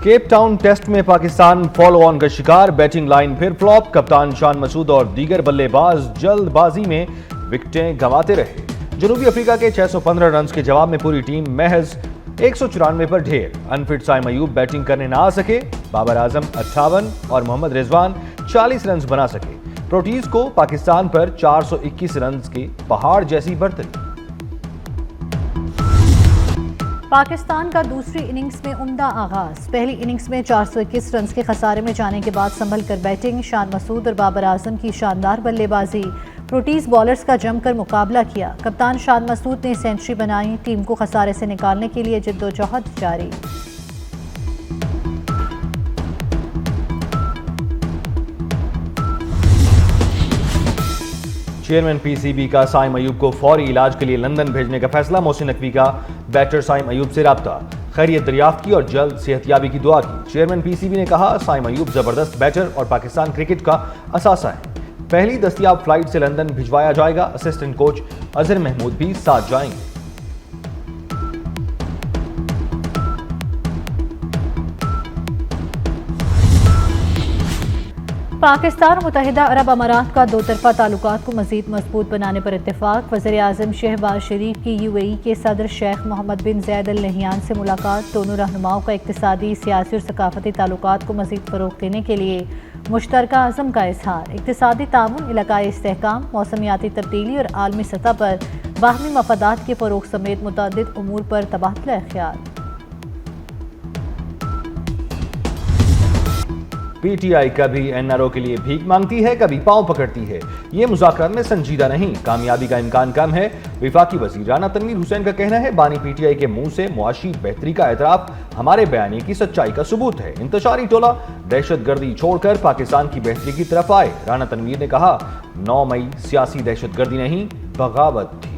Cape Town test में Pakistan follow on का शिकार, बैटिंग लाइन फिर फ्लॉप। कप्तान शान मसूद और दीगर बल्लेबाज जल्दबाजी में विकेटें गंवाते रहे। जनूबी अफ्रीका के 615 रन के जवाब में पूरी टीम महज 194 पर ढेर। अनफिट साइम अयूब बैटिंग करने ना आ सके। बाबर आजम 58 और मोहम्मद रिजवान 40 रन बना सके। प्रोटीज को पाकिस्तान पर 421 रन के पहाड़ जैसी बढ़तरी। पाकिस्तान का दूसरी इनिंग्स में उम्दा आगाज। पहली इनिंग्स में 421 रन के खसारे में जाने के बाद संभल कर बैटिंग। शान मसूद और बाबर आजम की शानदार बल्लेबाजी। प्रोटीज बॉलर्स का जमकर मुकाबला किया। कप्तान शान मसूद ने सेंचुरी बनाई। टीम को खसारे से निकालने के लिए जिद्दोजहद जारी। चेयरमैन पीसीबी का साइम अयूब को फौरी इलाज के लिए लंदन भेजने का फैसला। मोहसिन नकवी का बैटर साइम अयूब से राब्ता, खैरियत दरियाफ्त की और जल्द सेहतयाबी की दुआ की। चेयरमैन पीसीबी ने कहा, साइम अयूब जबरदस्त बैटर और पाकिस्तान क्रिकेट का असासा है। पहली दस्तयाब फ्लाइट से लंदन भिजवाया जाएगा। असिस्टेंट कोच अजहर महमूद भी साथ जाएंगे। पाकिस्तान और मुत्तहिदा अरब अमारात का दो तरफा ताल्लुकात को मज़ीद मजबूत बनाने पर इत्तेफाक। वज़ीर आज़म शहबाज शरीफ की यूएई के सदर शेख मोहम्मद बिन ज़ैद अल नहयान से मुलाकात। दोनों रहनुमाओं का इक़्तिसादी, सियासी और सकाफती ताल्लुकात को मज़ीद फ़रोग़ देने के लिए मुश्तरका अज़म का इज़हार। इक़्तिसादी ताउन, इलाकाई इस्तेहकाम, मौसमियाती तब्दीली और आलमी सतह पर बाहमी मफादात के फ़रोग़ समेत मुतअद्दिद उमूर पर तबादला ख्याल। पीटीआई कभी एनआरओ के लिए भीख मांगती है, कभी पांव पकड़ती है। ये मुज़ाकरात में संजीदा नहीं, कामयाबी का इम्कान कम है। विफाकी वज़ीर राना तनवीर हुसैन का कहना है, बानी पीटीआई के मुंह से मुआशी बेहतरी का एतराफ हमारे बयानी की सच्चाई का सबूत है। इंतशारी टोला दहशतगर्दी छोड़कर पाकिस्तान की बेहतरी की तरफ आए। राना तनवीर ने कहा, 9 मई सियासी दहशतगर्दी नहीं, बगावत थी।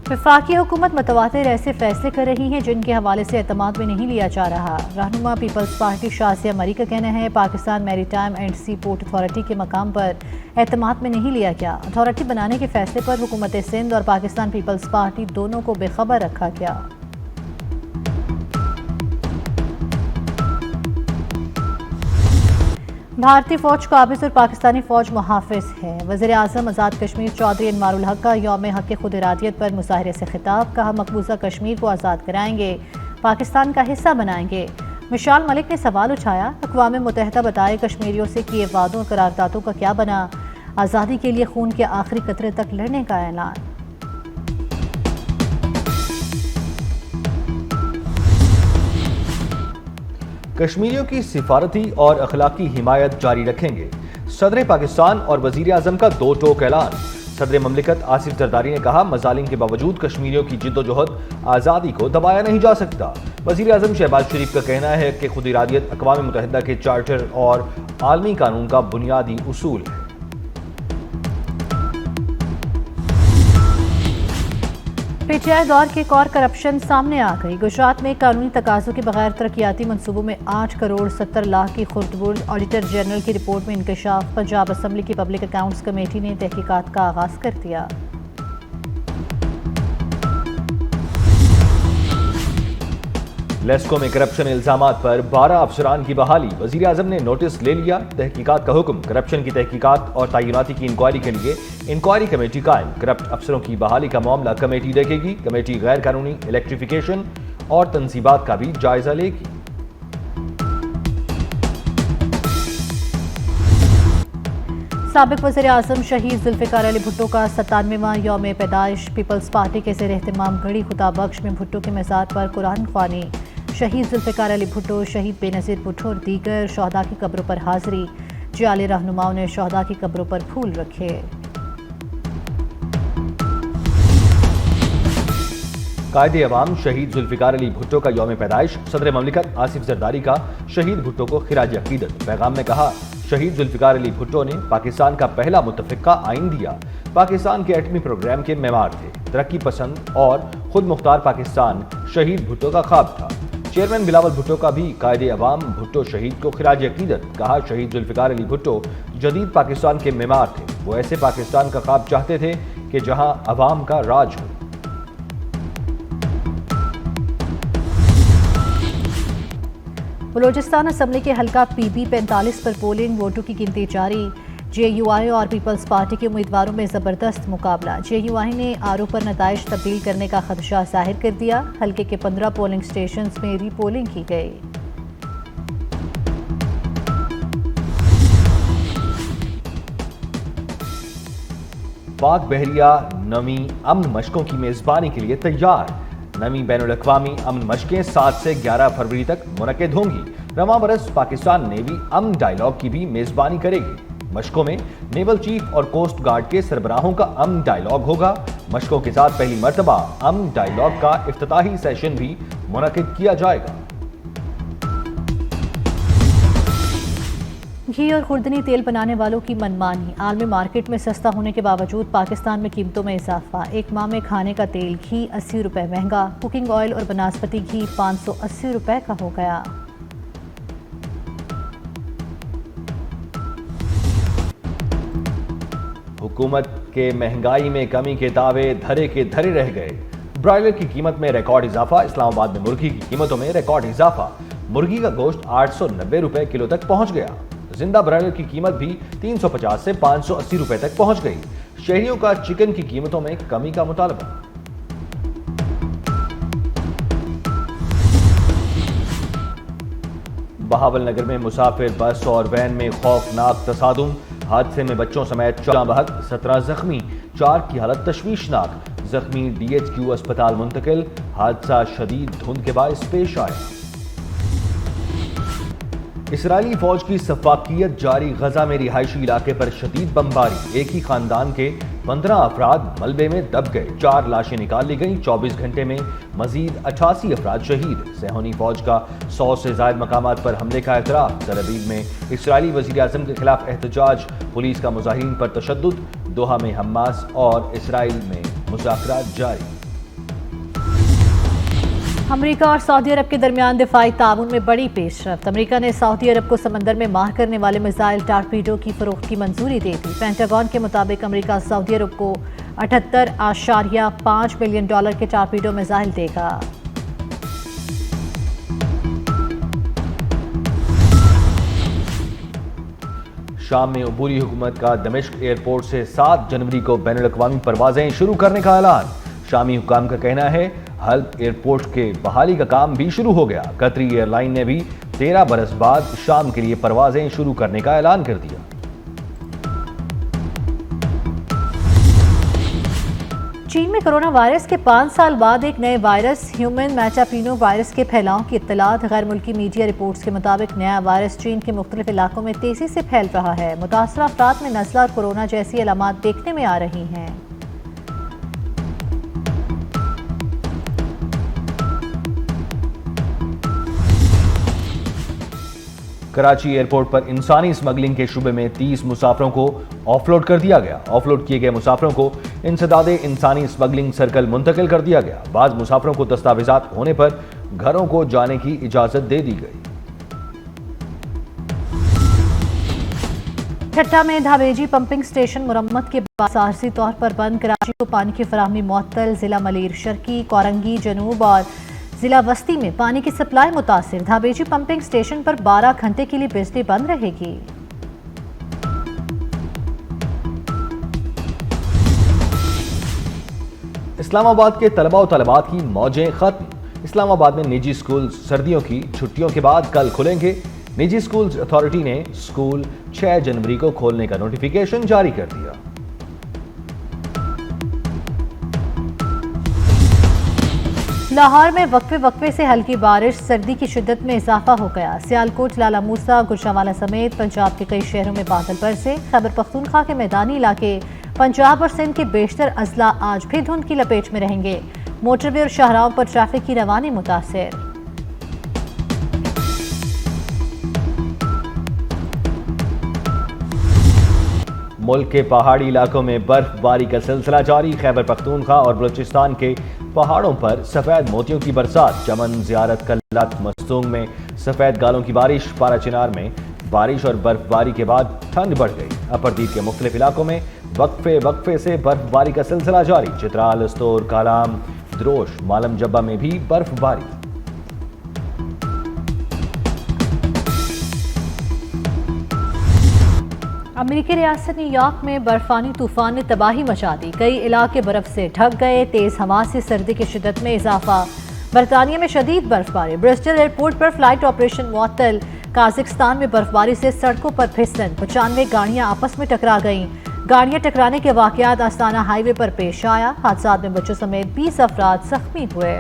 वफाकी हुकूमत मतवातिर ऐसे फैसले कर रही है जिनके हवाले से एतमाद में नहीं लिया जा रहा। रहनुमा पीपल्स पार्टी शासिया मरी का कहना है, Pakistan maritime and sea port authority के मकाम पर एतमाद में नहीं लिया गया। अथॉरिटी बनाने के फैसले पर हुकूमत सिंध और पाकिस्तान पीपल्स पार्टी दोनों को बेखबर रखा गया। भारतीय फौज काबिज और पाकिस्तानी फौज मुहाफिज है। वज़ीर आज़म आज़ाद कश्मीर चौधरी अनवारुल हक का यौम हक़ खुद इरादियत पर मुज़ाहरे से खिताब। कहा, मकबूजा कश्मीर को आज़ाद कराएंगे, पाकिस्तान का हिस्सा बनाएंगे। मिशाल मलिक ने सवाल उठाया, अक़वाम मुत्तहिदा बताए कश्मीरियों से किए वादों और करारदादों का क्या बना। आज़ादी के लिए खून के आखिरी कतरे तक लड़ने का ऐलान। कश्मीरियों की सिफारती और अखलाकी हिमायत जारी रखेंगे। सदर पाकिस्तान और वजीर आजम का दो टोक ऐलान। सदर ममलिकत आसिफ जरदारी ने कहा, मजालिम के बावजूद कश्मीरियों की जिद्दोजहद आज़ादी को दबाया नहीं जा सकता। वजीर आजम शहबाज शरीफ का कहना है कि खुद इरादियत अक़वाम मुत्तहिदा के चार्टर और आलमी कानून का बुनियादी उसूल है। पीटीआई दौर की एक और करप्शन सामने आ गई। गुजरात में कानूनी तकाज़ों के बगैर तरक्याती मंसूबों में 8 करोड़ 70 लाख की खुर्द-बुर्द। ऑडिटर जनरल की रिपोर्ट में इंकशाफ। पंजाब असम्बली की पब्लिक अकाउंट्स कमेटी ने तहकीकात का आगाज कर दिया। लेस्को में करप्शन इल्जामात पर 12 अफसरान की बहाली। वजीर आजम ने नोटिस ले लिया, तहकीकात का हुक्म। करप्शन की तहकीकात और तयनाती की इंक्वायरी के लिए इंक्वायरी कमेटी कायम। करप्ट अफसरों की बहाली का मामला कमेटी देखेगी। कमेटी गैर कानूनी इलेक्ट्रिफिकेशन और तंसीबात का भी जायजा लेगी। साबिक वज़ीर आज़म शहीद जुल्फ़िकार अली भुट्टो का 97वां यौम पैदाइश। पीपल्स पार्टी के ज़ेर एहतमाम गढ़ी खुदाबख्श में भुट्टो के मज़ार पर कुरान ख्वानी। शहीद जुल्फ़िकार अली भुट्टो, शहीद बेनज़ीर भुट्टो और दीगर शहदा की कब्रों पर हाज़री। जाली रहनुमाओं ने शहदा की कब्रों पर फूल रखे। कायदे अवाम शहीद जुल्फ़िकार अली भुट्टो का यौम पैदाइश। सदर ममलिकत आसिफ जरदारी का शहीद भुट्टो को खिराज अकीदत। पैगाम में कहा, शहीद जुल्फ़िकार अली भुट्टो ने पाकिस्तान का पहला मुतफ़िक़ा आइन दिया। पाकिस्तान के एटमी प्रोग्राम के मेमार थे। तरक्की पसंद और खुद मुख्तार पाकिस्तान शहीद भुट्टो का ख्वाब था। चेयरमैन बिलावल भुट्टो का भी कायदे अवाम भुट्टो शहीद को खिराज अकीदत। कहा, शहीद जुल्फ़िकार अली भुट्टो जदीद पाकिस्तान के मेमार थे। वो ऐसे पाकिस्तान का ख्वाब चाहते थे کہ جہاں عوام کا راج ہو۔ بلوچستان اسمبلی کے حلقہ پی بی 45 پر پولنگ ووٹوں کی گنتی جاری۔ جے یو آئی اور پیپلز پارٹی کے امیدواروں میں زبردست مقابلہ۔ جے یو آئی نے آر او پر نتائج تبدیل کرنے کا خدشہ ظاہر کر دیا۔ حلقے کے 15 پولنگ سٹیشنز میں ری پولنگ کی گئی۔ پاک بحریہ نویں امن مشقوں کی میزبانی کے لیے تیار۔ نویں بین الاقوامی امن مشقیں 7 سے 11 فروری تک منعقد ہوں گی۔ رواں برس پاکستان نیوی امن ڈائیلاگ کی بھی میزبانی کرے گی۔ مشقوں میں نیول چیف اور کوسٹ گارڈ کے سربراہوں کا امن ڈائیلاگ ہوگا۔ مشقوں کے ساتھ پہلی مرتبہ امن ڈائیلاگ کا افتتاحی سیشن بھی منعقد کیا جائے گا۔ گھی اور خوردنی تیل بنانے والوں کی منمانی۔ عالمی مارکیٹ میں سستا ہونے کے باوجود پاکستان میں قیمتوں میں اضافہ۔ ایک ماہ میں کھانے کا تیل گھی 80 روپے مہنگا۔ کوکنگ آئل اور بناسپتی گھی 580 روپے کا ہو گیا۔ حکومت کے مہنگائی میں کمی کے دعوے دھرے کے دھرے رہ گئے۔ برائلر کی قیمت میں ریکارڈ اضافہ۔ اسلام آباد میں مرغی کی قیمتوں میں ریکارڈ اضافہ۔ مرغی کا گوشت 890 روپے کلو تک پہنچ گیا۔ زندہ برائلر کی قیمت بھی 350 سے 580 روپے تک پہنچ گئی۔ شہریوں کا چکن کی قیمتوں میں کمی کا مطالبہ۔ بہاول نگر میں مسافر بس اور وین میں خوفناک تصادم۔ حادثے میں بچوں سمیت 14 بہت 17 زخمی، 4 کی حالت تشویشناک۔ زخمی ڈی ایچ کیو اسپتال منتقل۔ حادثہ شدید دھند کے باعث پیش آیا۔ اسرائیلی فوج کی سفاکیت جاری۔ غزہ میں رہائشی علاقے پر شدید بمباری۔ ایک ہی خاندان کے 15 افراد ملبے میں دب گئے۔ 4 لاشیں نکال لی گئیں۔ 24 گھنٹے میں مزید 88 افراد شہید۔ صہیونی فوج کا 100 سے زائد مقامات پر حملے کا اعتراف۔ تل ابیب میں اسرائیلی وزیر اعظم کے خلاف احتجاج۔ پولیس کا مظاہرین پر تشدد۔ دوحہ میں حماس اور اسرائیل میں مذاکرات جاری۔ امریکہ اور سعودی عرب کے درمیان دفاعی تعاون میں بڑی پیش رفت۔ امریکہ نے سعودی عرب کو سمندر میں مار کرنے والے میزائل ٹارپیڈو کی فروخت کی منظوری دے دی۔ پینٹاگون کے مطابق امریکہ سعودی عرب کو 78.5 ملین ڈالر کے ٹارپیڈو میزائل دے گا۔ شام میں عبوری حکومت کا دمشق ایئرپورٹ سے 7 جنوری کو بین الاقوامی پروازیں شروع کرنے کا اعلان۔ شامی حکام کا کہنا ہے حلب ایئرپورٹ کے بحالی کا کام بھی شروع ہو گیا۔ قطری ایئر لائن نے بھی 13 برس بعد شام کے لیے پروازیں شروع کرنے کا اعلان کر دیا۔ چین میں کرونا وائرس کے 5 سال بعد ایک نئے وائرس ہیومن میٹاپینو وائرس کے پھیلاؤ کی اطلاعات۔ غیر ملکی میڈیا رپورٹس کے مطابق نیا وائرس چین کے مختلف علاقوں میں تیزی سے پھیل رہا ہے۔ متاثرہ افراد میں نزلہ اور کورونا جیسی علامات دیکھنے میں آ رہی ہیں۔ کراچی ایئرپورٹ پر انسانی اسمگلنگ کے شبے میں 30 مسافروں کو آف لوڈ کر دیا گیا۔ آف لوڈ کیے گئے مسافروں کو انسداد انسانی اسمگلنگ سرکل منتقل کر دیا گیا۔ بعض مسافروں کو دستاویزات ہونے پر گھروں کو جانے کی اجازت دے دی گئی۔ ٹھٹہ میں دھاویجی پمپنگ سٹیشن مرمت کے بعد عارضی طور پر بند۔ کراچی کو پانی کی فراہمی معطل۔ ضلع ملیر شرقی، کورنگی جنوب اور ضلع وسطی میں پانی کی سپلائی متاثر۔ دھاویجی پمپنگ سٹیشن پر 12 گھنٹے کے لیے بجلی بند رہے گی۔ اسلام آباد کے طلباء و طالبات کی موجیں ختم۔ اسلام آباد میں نجی سکول سردیوں کی چھٹیوں کے بعد کل کھلیں گے۔ نجی سکولز اتھارٹی نے سکول 6 جنوری کو کھولنے کا نوٹیفیکیشن جاری کر دیا۔ لاہور میں وقفے سے ہلکی بارش، سردی کی شدت میں اضافہ ہو گیا۔ سیالکوٹ، لالا موسیٰ، گجرانوالہ سمیت پنجاب کے کئی شہروں میں بادل برسے۔ خیبر پختونخوا کے میدانی علاقے، پنجاب اور سندھ کے بیشتر اضلاع آج بھی دھند کی لپیٹ میں رہیں گے۔ موٹر وے اور شاہراہوں پر ٹریفک کی روانی متاثر۔ ملک کے پہاڑی علاقوں میں برف باری کا سلسلہ جاری۔ خیبر پختونخوا اور بلوچستان کے پہاڑوں پر سفید موتیوں کی برسات۔ چمن، زیارت، کلات، مستونگ میں سفید گالوں کی بارش۔ پارا چنار میں بارش اور برف باری کے بعد ٹھنڈ بڑھ گئی۔ اپردیپ کے مختلف علاقوں میں वक्फे वक्फे से बर्फबारी का सिलसिला जारी। चित्राल, स्तोर, कालाम, द्रोश, मालम जब्बा में भी बर्फबारी। अमेरिकी रियासत न्यूयॉर्क में बर्फानी तूफान ने तबाही मचा दी। कई इलाके बर्फ से ढक गए। तेज हवा से सर्दी की शिद्दत में इजाफा। बरतानिया में शदीद बर्फबारी। ब्रिस्टल एयरपोर्ट पर फ्लाइट ऑपरेशन मुअत्तल। काजाकिस्तान में बर्फबारी से सड़कों पर फिसलन। 95 गाड़ियां आपस में टकरा गईं। गाड़ियां टकराने के वाकयात आस्ताना हाईवे पर पेश आया। हादसात में बच्चों समेत 20 अफराद जख्मी हुए।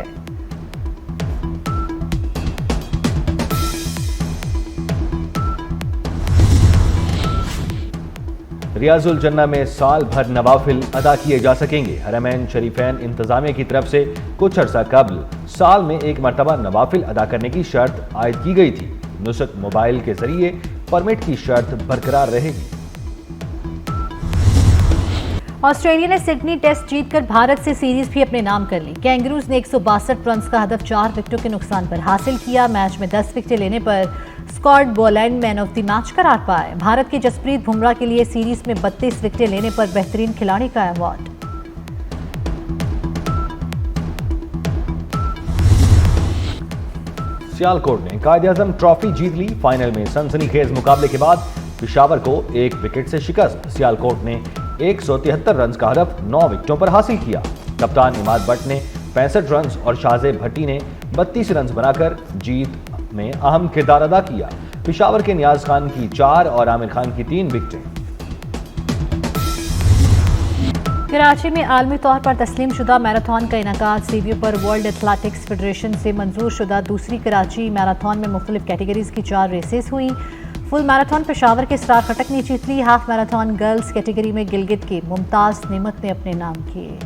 रियाजुल जन्ना में साल भर नवाफिल अदा किए जा सकेंगे। हरमैन शरीफैन इंतजामिया की तरफ से कुछ अर्सा कबल साल में एक मरतबा नवाफिल अदा करने की शर्त आयद की गई थी। नुसक मोबाइल के जरिए परमिट की शर्त बरकरार रहेगी। ऑस्ट्रेलिया ने सिडनी टेस्ट जीतकर भारत से सीरीज भी अपने नाम कर ली। कैंगरूज ने 162 रन का हदफ 4 विकेटों के नुकसान पर हासिल किया। मैच में 10 विकेटें लेने पर Scott Boland man of the match करार पाए। भारत के जसप्रीत बुमराह के लिए सीरीज में 32 विकेटें लेने पर बेहतरीन खिलाड़ी का अवार्ड। सियालकोट ने कायद-ए-आज़म ट्रॉफी जीत ली। फाइनल में सनसनीखेज मुकाबले के बाद पेशावर को 1 विकेट से शिकस्त। सियालकोट ने 173 रन का हदफ 9 विकेटों पर हासिल किया। कप्तान इमाद बट ने 65 रन और शाहजेब भट्टी ने 32 रन बनाकर जीत में अहम किरदार अदा किया। पेशावर के नियाज खान की 4 और आमिर खान की 3 विकेटें। कराची में आलमी तौर पर तस्लीम शुदा मैराथन का इनेकाद। सीवीओ पर वर्ल्ड एथलेटिक्स फेडरेशन से मंजूर शुदा दूसरी कराची मैराथन में मुख्तलिफ कैटेगरीज की 4 रेसेस हुई। फुल मैराथन पेशावर के स्टार खटक ने जीत ली। हाफ मैराथन गर्ल्स कैटेगरी में गिलगित की मुमताज नेमत ने अपने नाम किए।